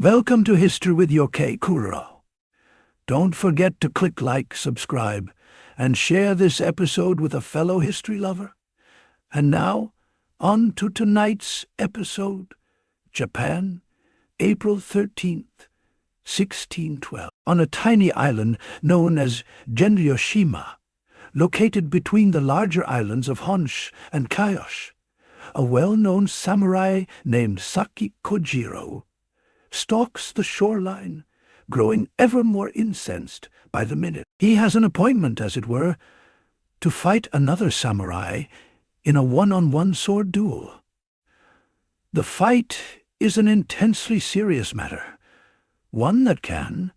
Welcome to History with Yokai Kuro. Don't forget to click like, subscribe, and share this episode with a fellow history lover. And now, on to tonight's episode, Japan, April 13th, 1612. On a tiny island known as Genryoshima, located between the larger islands of Honshu and Kyushu, a well-known samurai named Saki Kojiro stalks the shoreline, growing ever more incensed by the minute. He has an appointment, as it were, to fight another samurai in a one-on-one sword duel. The fight is an intensely serious matter, one that can,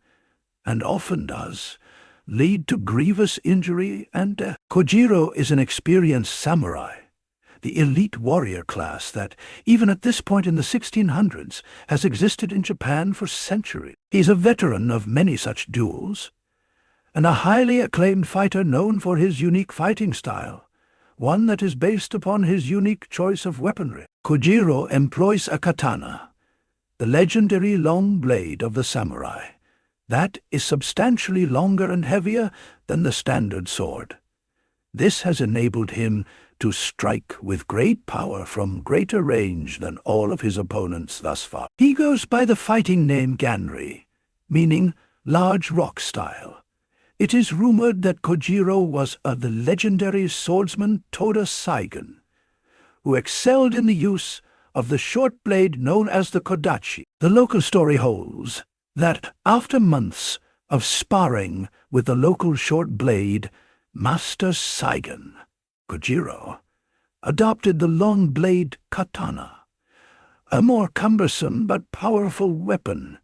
and often does, lead to grievous injury and death. Kojiro is an experienced samurai, the elite warrior class that, even at this point in the 1600s, has existed in Japan for centuries. He's a veteran of many such duels, and a highly acclaimed fighter known for his unique fighting style, one that is based upon his unique choice of weaponry. Kojiro employs a katana, the legendary long blade of the samurai, that is substantially longer and heavier than the standard sword. This has enabled him to strike with great power from greater range than all of his opponents thus far. He goes by the fighting name Ganri, meaning large rock style. It is rumored that Kojiro was the legendary swordsman Toda Saigon, who excelled in the use of the short blade known as the kodachi. The local story holds that after months of sparring with the local short blade, Master Saigon, Kojiro, adopted the long blade katana, a more cumbersome but powerful weapon,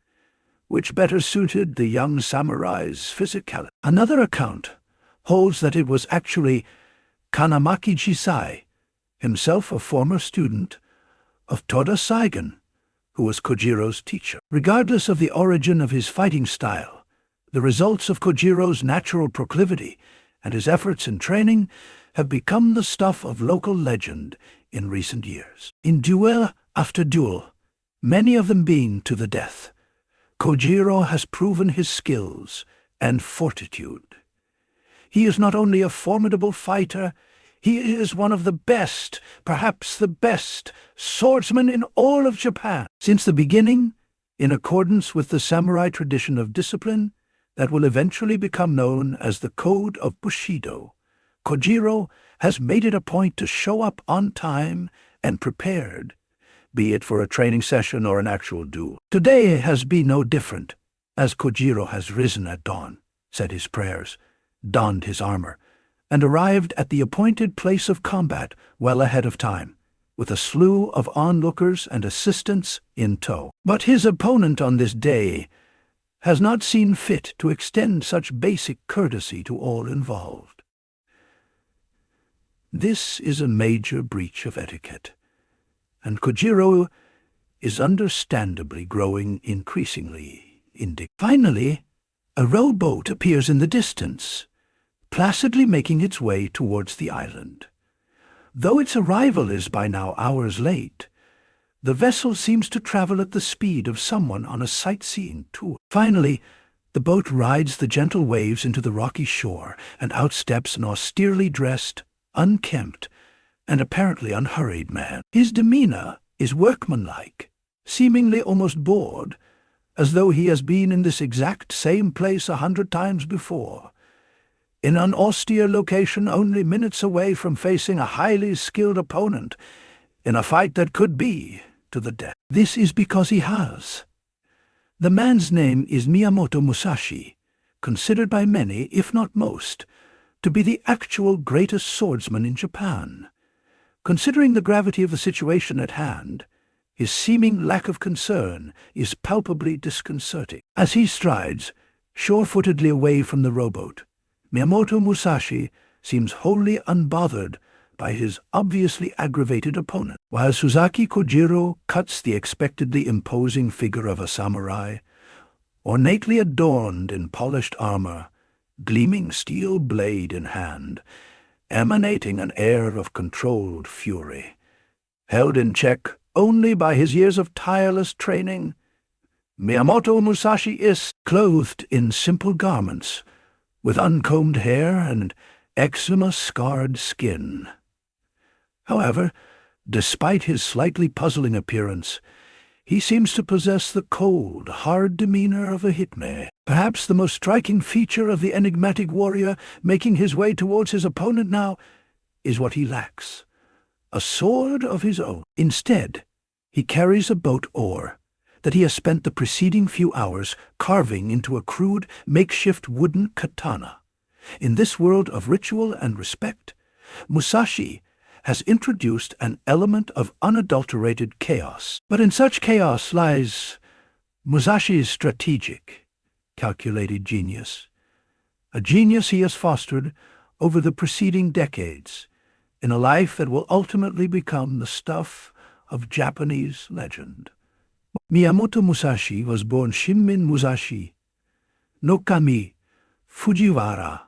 which better suited the young samurai's physicality. Another account holds that it was actually Kanamaki Jisai, himself a former student of Toda Saigon, who was Kojiro's teacher. Regardless of the origin of his fighting style, the results of Kojiro's natural proclivity and his efforts in training have become the stuff of local legend in recent years. In duel after duel, many of them being to the death, Kojiro has proven his skills and fortitude. He is not only a formidable fighter, he is one of the best, perhaps the best, swordsmen in all of Japan. Since the beginning, in accordance with the samurai tradition of discipline that will eventually become known as the Code of Bushido, Kojiro has made it a point to show up on time and prepared, be it for a training session or an actual duel. Today has been no different, as Kojiro has risen at dawn, said his prayers, donned his armor, and arrived at the appointed place of combat well ahead of time, with a slew of onlookers and assistants in tow. But his opponent on this day has not seen fit to extend such basic courtesy to all involved. This is a major breach of etiquette, and Kojiro is understandably growing increasingly indignant. Finally, a rowboat appears in the distance, placidly making its way towards the island. Though its arrival is by now hours late, the vessel seems to travel at the speed of someone on a sightseeing tour. Finally, the boat rides the gentle waves into the rocky shore, and out steps an austerely dressed, unkempt, and apparently unhurried man. His demeanor is workmanlike, seemingly almost bored, as though he has been in this exact same place 100 times before, in an austere location only minutes away from facing a highly skilled opponent in a fight that could be to the death. This is because he has. The man's name is Miyamoto Musashi, considered by many, if not most, to be the actual greatest swordsman in Japan. Considering the gravity of the situation at hand, his seeming lack of concern is palpably disconcerting. As he strides sure-footedly away from the rowboat, Miyamoto Musashi seems wholly unbothered by his obviously aggravated opponent. While Suzaki Kojiro cuts the expectedly imposing figure of a samurai, ornately adorned in polished armor, gleaming steel blade in hand, emanating an air of controlled fury, held in check only by his years of tireless training, Miyamoto Musashi is clothed in simple garments, with uncombed hair and eczema-scarred skin. However, despite his slightly puzzling appearance, he seems to possess the cold, hard demeanor of a hitman. Perhaps the most striking feature of the enigmatic warrior making his way towards his opponent now is what he lacks: a sword of his own. Instead, he carries a boat oar that he has spent the preceding few hours carving into a crude, makeshift wooden katana. In this world of ritual and respect, Musashi has introduced an element of unadulterated chaos. But in such chaos lies Musashi's strategic, calculated genius, a genius he has fostered over the preceding decades in a life that will ultimately become the stuff of Japanese legend. Miyamoto Musashi was born Shinmin Musashi, no Kami, Fujiwara,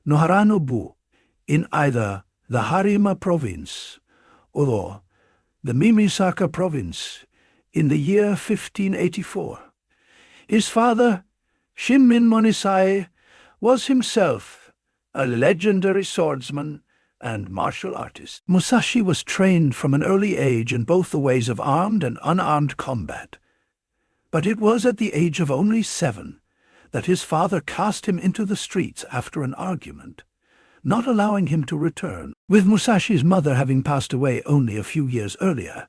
no Haranobu, in either the Harima province or the Mimisaka province in the year 1584. His father, Shinmin Monisai, was himself a legendary swordsman and martial artist. Musashi was trained from an early age in both the ways of armed and unarmed combat. But it was at the age of only 7 that his father cast him into the streets after an argument, not allowing him to return. With Musashi's mother having passed away only a few years earlier,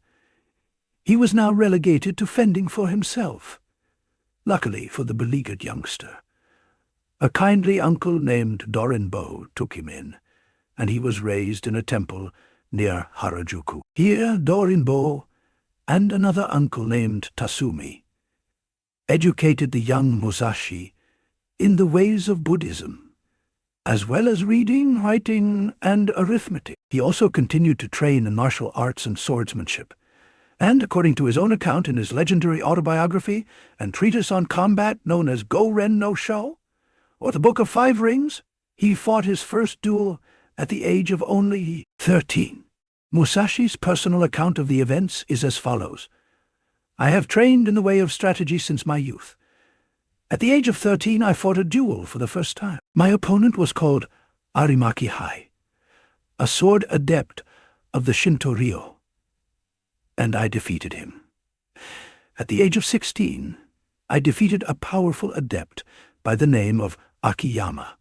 he was now relegated to fending for himself. Luckily for the beleaguered youngster, a kindly uncle named Dorinbo took him in, and he was raised in a temple near Harajuku. Here, Dorinbo and another uncle named Tasumi educated the young Musashi in the ways of Buddhism, as well as reading, writing, and arithmetic. He also continued to train in martial arts and swordsmanship, and according to his own account in his legendary autobiography and treatise on combat known as Go-Ren no Sho, or the Book of Five Rings, he fought his first duel at the age of only 13. Musashi's personal account of the events is as follows. I have trained in the way of strategy since my youth. At the age of 13, I fought a duel for the first time. My opponent was called Arimaki Hai, a sword adept of the Shinto Ryo, and I defeated him. At the age of 16, I defeated a powerful adept by the name of Akiyama,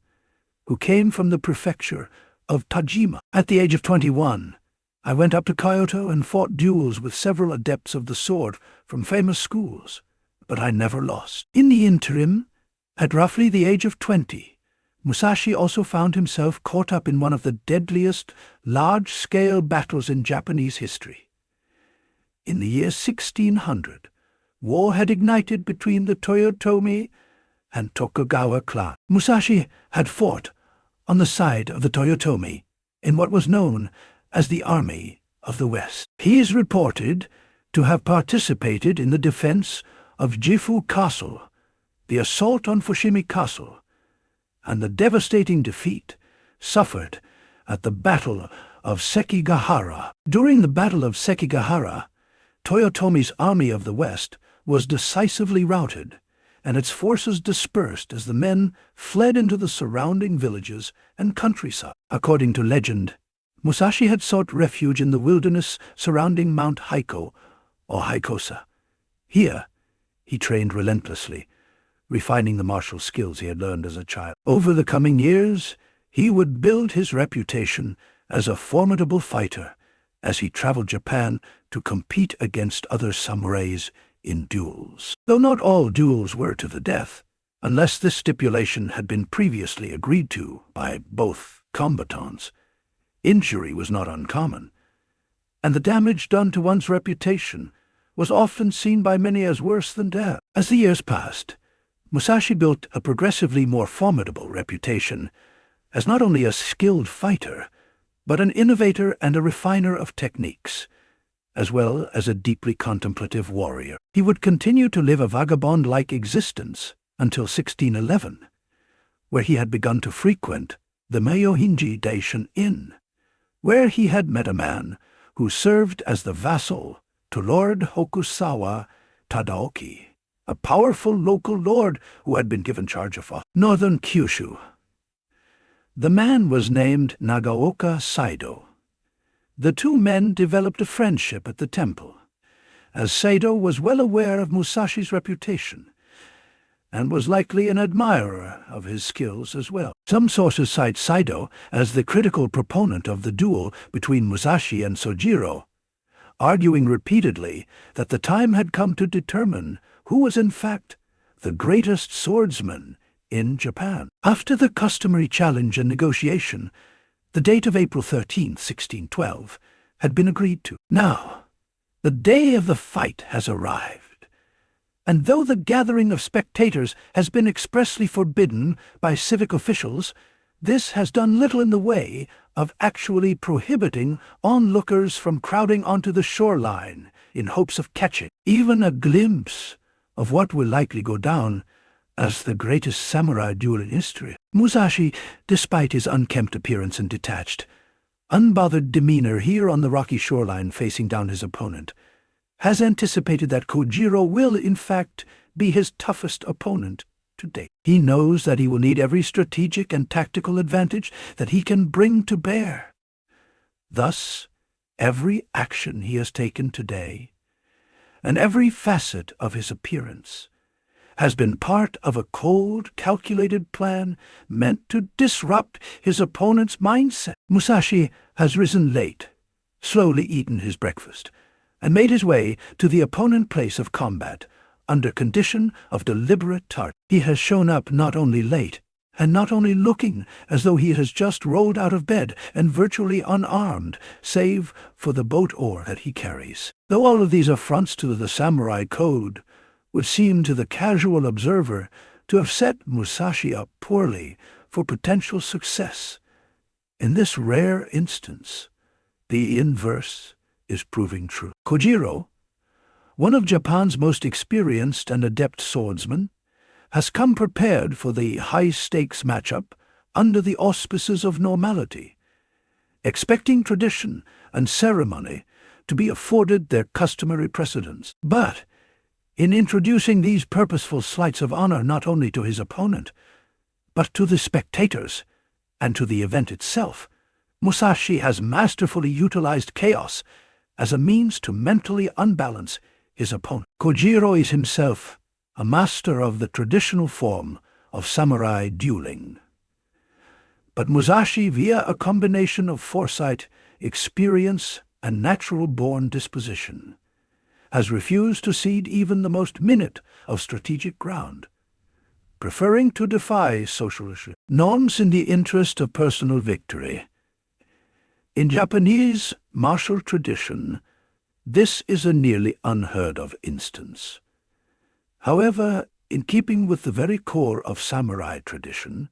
who came from the prefecture of Tajima. At the age of 21, I went up to Kyoto and fought duels with several adepts of the sword from famous schools, but I never lost. In the interim, at roughly the age of 20, Musashi also found himself caught up in one of the deadliest large-scale battles in Japanese history. In the year 1600, war had ignited between the Toyotomi and Tokugawa clan. Musashi had fought on the side of the Toyotomi in what was known as the Army of the West. He is reported to have participated in the defense of Gifu Castle, the assault on Fushimi Castle, and the devastating defeat suffered at the Battle of Sekigahara. During the Battle of Sekigahara, Toyotomi's Army of the West was decisively routed, and its forces dispersed as the men fled into the surrounding villages and countryside. According to legend, Musashi had sought refuge in the wilderness surrounding Mount Haiko, or Haikosa. Here, he trained relentlessly, refining the martial skills he had learned as a child. Over the coming years, he would build his reputation as a formidable fighter as he traveled Japan to compete against other samurais in duels. Though not all duels were to the death, unless this stipulation had been previously agreed to by both combatants, injury was not uncommon, and the damage done to one's reputation was often seen by many as worse than death. As the years passed, Musashi built a progressively more formidable reputation as not only a skilled fighter, but an innovator and a refiner of techniques, as well as a deeply contemplative warrior. He would continue to live a vagabond-like existence until 1611, where he had begun to frequent the Meiyohinji Daishin Inn, where he had met a man who served as the vassal to Lord Hokusawa Tadaoki, a powerful local lord who had been given charge of northern Kyushu. The man was named Nagaoka Saido. The two men developed a friendship at the temple, as Saido was well aware of Musashi's reputation, and was likely an admirer of his skills as well. Some sources cite Saido as the critical proponent of the duel between Musashi and Kojiro, arguing repeatedly that the time had come to determine who was in fact the greatest swordsman in Japan. After the customary challenge and negotiation, the date of April 13, 1612, had been agreed to. Now, the day of the fight has arrived, and though the gathering of spectators has been expressly forbidden by civic officials, this has done little in the way of actually prohibiting onlookers from crowding onto the shoreline in hopes of catching even a glimpse of what will likely go down as the greatest samurai duel in history. Musashi, despite his unkempt appearance and detached, unbothered demeanor here on the rocky shoreline facing down his opponent, has anticipated that Kojiro will, in fact, be his toughest opponent to date. He knows that he will need every strategic and tactical advantage that he can bring to bear. Thus, every action he has taken today, and every facet of his appearance, has been part of a cold, calculated plan meant to disrupt his opponent's mindset. Musashi has risen late, slowly eaten his breakfast, and made his way to the opponent's place of combat under condition of deliberate target. He has shown up not only late, and not only looking as though he has just rolled out of bed and virtually unarmed, save for the boat oar that he carries. Though all of these affronts to the samurai code would seem to the casual observer to have set Musashi up poorly for potential success, in this rare instance, the inverse is proving true. Kojiro, one of Japan's most experienced and adept swordsmen, has come prepared for the high-stakes matchup under the auspices of normality, expecting tradition and ceremony to be afforded their customary precedence. But in introducing these purposeful slights of honor not only to his opponent, but to the spectators and to the event itself, Musashi has masterfully utilized chaos as a means to mentally unbalance his opponent. Kojiro is himself a master of the traditional form of samurai dueling. But Musashi, via a combination of foresight, experience, and natural-born disposition, has refused to cede even the most minute of strategic ground, preferring to defy social norms in the interest of personal victory. In Japanese martial tradition, this is a nearly unheard-of instance. However, in keeping with the very core of samurai tradition,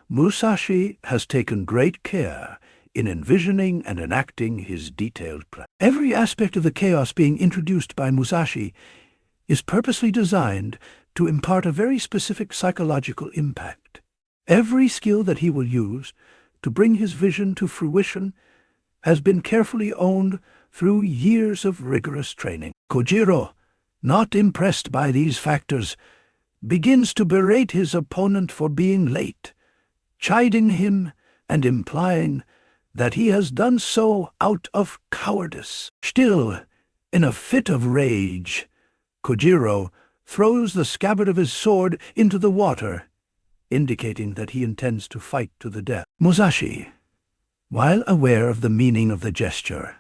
Musashi has taken great care in envisioning and enacting his detailed plan. Every aspect of the chaos being introduced by Musashi is purposely designed to impart a very specific psychological impact. Every skill that he will use to bring his vision to fruition has been carefully honed through years of rigorous training. Kojiro, not impressed by these factors, begins to berate his opponent for being late, chiding him and implying that he has done so out of cowardice. Still, in a fit of rage, Kojiro throws the scabbard of his sword into the water, indicating that he intends to fight to the death. Musashi, while aware of the meaning of the gesture,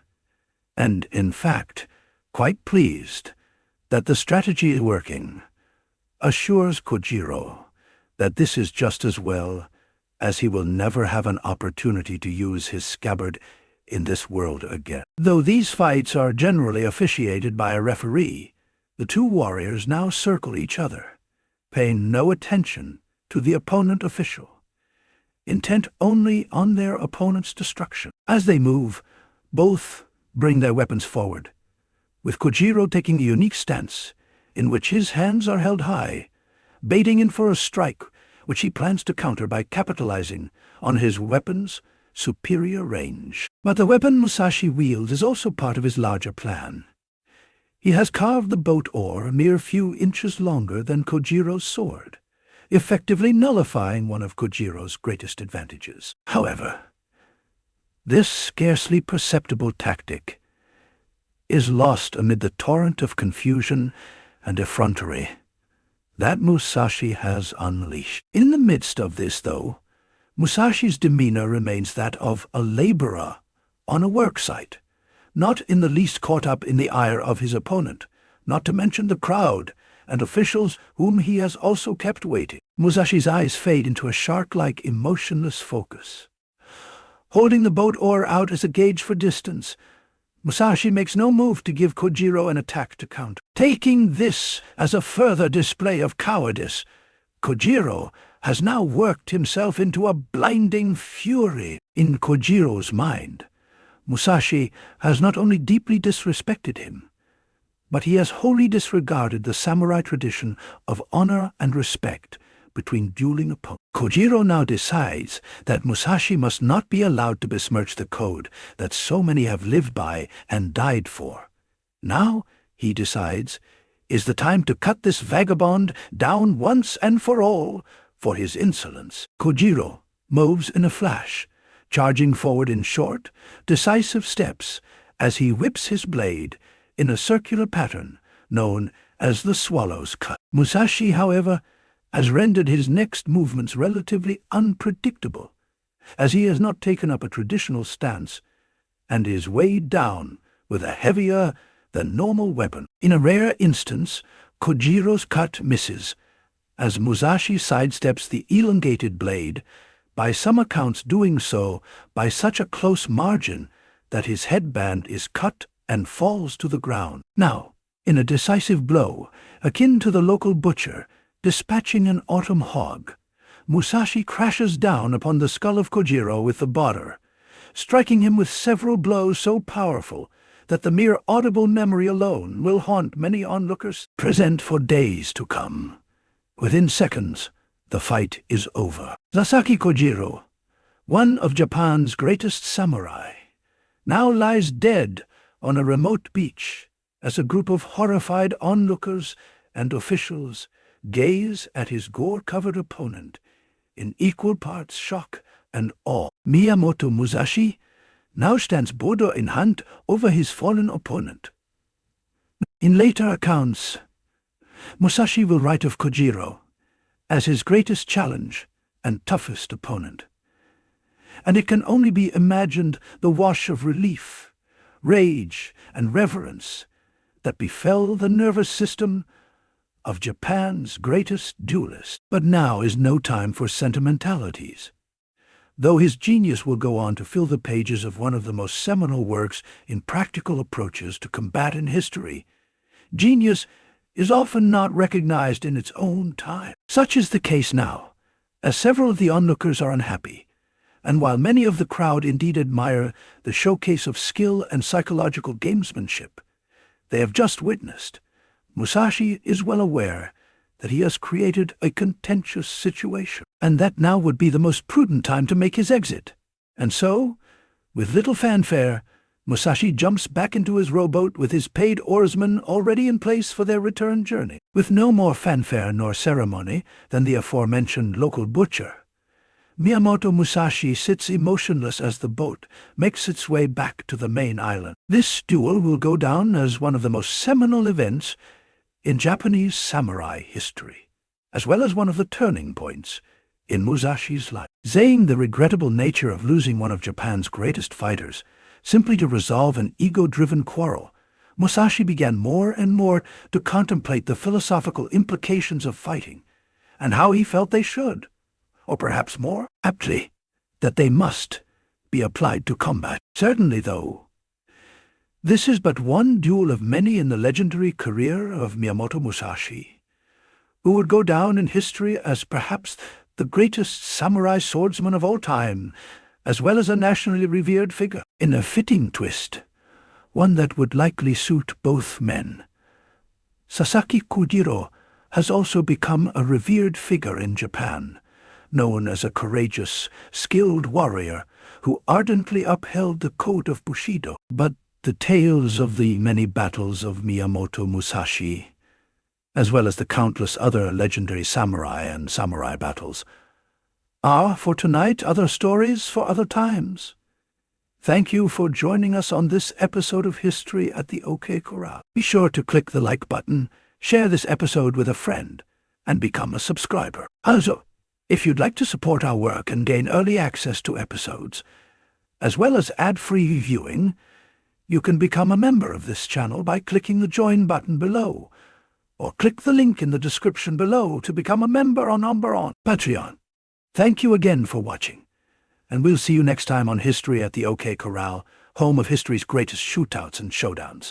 and, in fact, quite pleased that the strategy is working, assures Kojiro that this is just as well, as he will never have an opportunity to use his scabbard in this world again. Though these fights are generally officiated by a referee, the two warriors now circle each other, paying no attention to the opponent official, intent only on their opponent's destruction. As they move, both bring their weapons forward, with Kojiro taking a unique stance in which his hands are held high, baiting in for a strike which he plans to counter by capitalizing on his weapon's superior range. But the weapon Musashi wields is also part of his larger plan. He has carved the boat oar a mere few inches longer than Kojiro's sword, effectively nullifying one of Kojiro's greatest advantages. However, this scarcely perceptible tactic is lost amid the torrent of confusion and effrontery that Musashi has unleashed. In the midst of this, though, Musashi's demeanor remains that of a laborer on a worksite, not in the least caught up in the ire of his opponent, not to mention the crowd and officials whom he has also kept waiting. Musashi's eyes fade into a shark-like emotionless focus. Holding the boat oar out as a gauge for distance, Musashi makes no move to give Kojiro an attack to counter. Taking this as a further display of cowardice, Kojiro has now worked himself into a blinding fury. In Kojiro's mind, Musashi has not only deeply disrespected him, but he has wholly disregarded the samurai tradition of honor and respect between dueling opponents. Kojiro now decides that Musashi must not be allowed to besmirch the code that so many have lived by and died for. Now, he decides, is the time to cut this vagabond down once and for all for his insolence. Kojiro moves in a flash, charging forward in short, decisive steps as he whips his blade in a circular pattern known as the swallow's cut. Musashi, however, has rendered his next movements relatively unpredictable, as he has not taken up a traditional stance and is weighed down with a heavier than normal weapon. In a rare instance, Kojiro's cut misses, as Musashi sidesteps the elongated blade, by some accounts doing so by such a close margin that his headband is cut and falls to the ground. Now, in a decisive blow, akin to the local butcher dispatching an autumn hog, Musashi crashes down upon the skull of Kojiro with the bodder, striking him with several blows so powerful that the mere audible memory alone will haunt many onlookers present for days to come. Within seconds, the fight is over. Sasaki Kojiro, one of Japan's greatest samurai, now lies dead on a remote beach as a group of horrified onlookers and officials gaze at his gore-covered opponent in equal parts shock and awe. Miyamoto Musashi now stands Bodo in hand over his fallen opponent. In later accounts, Musashi will write of Kojiro as his greatest challenge and toughest opponent, and it can only be imagined the wash of relief, rage, and reverence that befell the nervous system of Japan's greatest duelist. But now is no time for sentimentalities. Though his genius will go on to fill the pages of one of the most seminal works in practical approaches to combat in history, genius is often not recognized in its own time. Such is the case now, as several of the onlookers are unhappy, and while many of the crowd indeed admire the showcase of skill and psychological gamesmanship they have just witnessed, Musashi is well aware that he has created a contentious situation, and that now would be the most prudent time to make his exit. And so, with little fanfare, Musashi jumps back into his rowboat with his paid oarsmen already in place for their return journey. With no more fanfare nor ceremony than the aforementioned local butcher, Miyamoto Musashi sits emotionless as the boat makes its way back to the main island. This duel will go down as one of the most seminal events in Japanese samurai history, as well as one of the turning points in Musashi's life. Saying the regrettable nature of losing one of Japan's greatest fighters simply to resolve an ego-driven quarrel, Musashi began more and more to contemplate the philosophical implications of fighting, and how he felt they should, or perhaps more aptly, that they must be applied to combat. Certainly, though, this is but one duel of many in the legendary career of Miyamoto Musashi, who would go down in history as perhaps the greatest samurai swordsman of all time, as well as a nationally revered figure. In a fitting twist, one that would likely suit both men, Sasaki Kojiro has also become a revered figure in Japan, known as a courageous, skilled warrior who ardently upheld the code of Bushido. But the tales of the many battles of Miyamoto Musashi, as well as the countless other legendary samurai and samurai battles, are for tonight, other stories for other times. Thank you for joining us on this episode of History at the OK Corral. Be sure to click the like button, share this episode with a friend, and become a subscriber. Also, if you'd like to support our work and gain early access to episodes, as well as ad-free viewing, you can become a member of this channel by clicking the join button below, or click the link in the description below to become a member on Patreon. Thank you again for watching, and we'll see you next time on History at the OK Corral, home of history's greatest shootouts and showdowns.